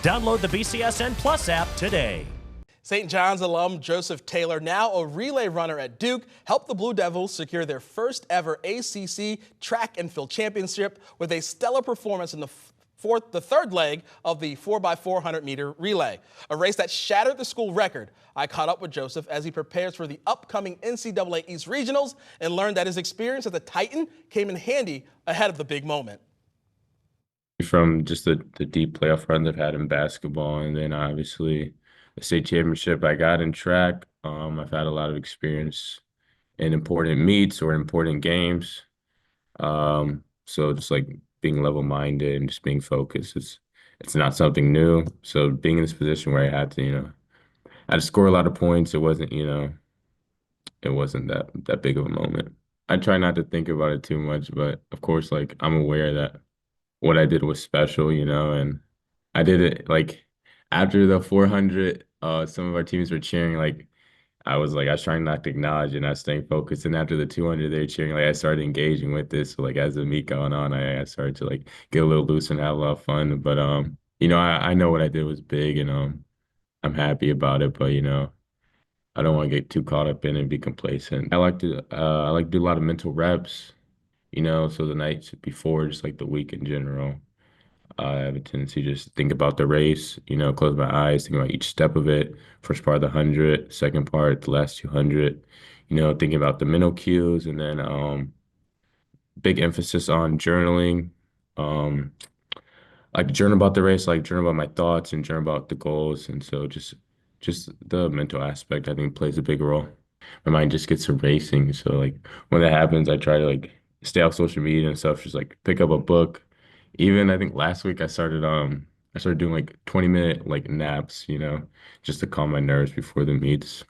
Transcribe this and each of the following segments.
Download the BCSN Plus app today. St. John's alum Joseph Taylor, now a relay runner at Duke, helped the Blue Devils secure their first ever ACC track and field championship with a stellar performance in the third leg of the 4x400-meter relay, a race that shattered the school record. I caught up with Joseph as he prepares for the upcoming NCAA East Regionals and learned that his experience as a Titan came in handy ahead of the big moment. From just the deep playoff runs I've had in basketball, and then obviously the state championship I got in track. I've had a lot of experience in important meets or important games. So just like being level-minded and just being focused, it's not something new. So being in this position where I had to score a lot of points, it wasn't that big of a moment. I try not to think about it too much, but of course, like I'm aware that what I did was special, and I did it like after the 400, some of our teams were cheering. Like I was trying not to acknowledge and not staying focused. And after the 200, they were cheering. Like I started engaging with this. So like as the meet going on, I started to like get a little loose and have a lot of fun. But I know what I did was big, and I'm happy about it. But I don't want to get too caught up in it and be complacent. I like to do a lot of mental reps. So the nights before, just like the week in general. I have a tendency to just think about the race, close my eyes, think about each step of it. First part of the 100, second part, the last 200, thinking about the mental cues, and then big emphasis on journaling. Like to journal about the race, like journal about my thoughts and journal about the goals. And so just the mental aspect, I think, plays a big role. My mind just gets to racing. So like when that happens, I try to like stay off social media and stuff, just like pick up a book. Even I think last week I started doing like 20-minute like naps, just to calm my nerves before the meets.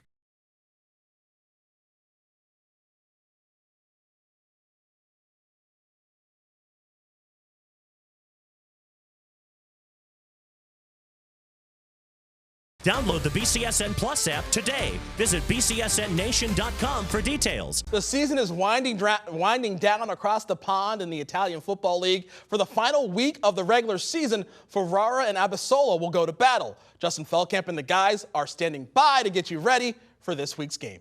Download the BCSN Plus app today. Visit bcsnnation.com for details. The season is winding down across the pond in the Italian Football League. For the final week of the regular season, Ferrara and Abisola will go to battle. Justin Feldkamp and the guys are standing by to get you ready for this week's game.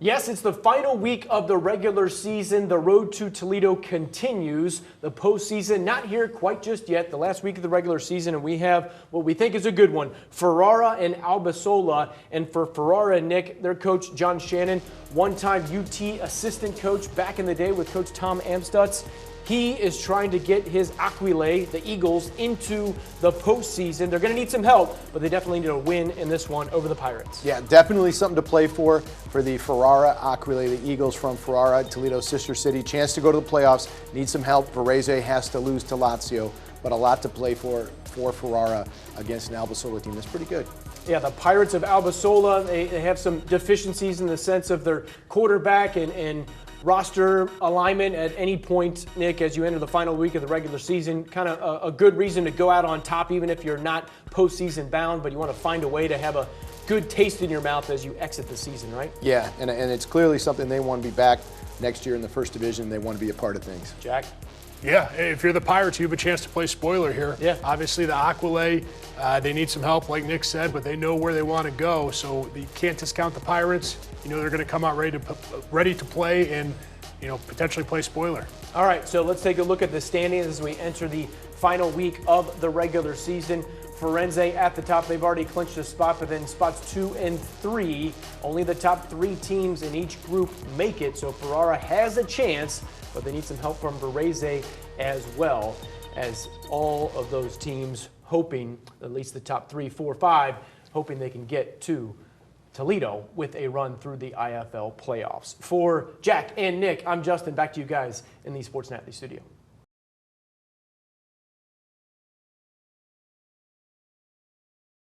Yes, it's the final week of the regular season. The road to Toledo continues. The postseason not here quite just yet. The last week of the regular season, and we have what we think is a good one. Ferrara and Abisola. And for Ferrara, Nick, their coach, John Shannon, one-time UT assistant coach back in the day with Coach Tom Amstutz. He is trying to get his Aquile, the Eagles, into the postseason. They're going to need some help, but they definitely need a win in this one over the Pirates. Yeah, definitely something to play for the Ferrara Aquile, the Eagles from Ferrara, Toledo's sister city. Chance to go to the playoffs. Need some help. Varese has to lose to Lazio, but a lot to play for Ferrara against an Albasola team that's pretty good. Yeah, the Pirates of Albasola, they have some deficiencies in the sense of their quarterback and roster alignment at any point, Nick, as you enter the final week of the regular season. Kind of a good reason to go out on top, even if you're not postseason bound, but you want to find a way to have a good taste in your mouth as you exit the season, right? Yeah, and it's clearly something they want to be back next year in the first division. They want to be a part of things. Jack? Yeah, if you're the Pirates, you have a chance to play spoiler here. Yeah. Obviously, the Aquile, they need some help, like Nick said, but they know where they want to go. So you can't discount the Pirates. They're going to come out ready to play and, potentially play spoiler. All right, so let's take a look at the standings as we enter the final week of the regular season. Firenze at the top. They've already clinched a spot, but then spots 2 and 3, only the top 3 teams in each group make it. So Ferrara has a chance, but they need some help from Varese as well, as all of those teams hoping, at least the top 3, 4, 5, hoping they can get to Toledo with a run through the IFL playoffs. For Jack and Nick, I'm Justin. Back to you guys in the Sports Nightly studio.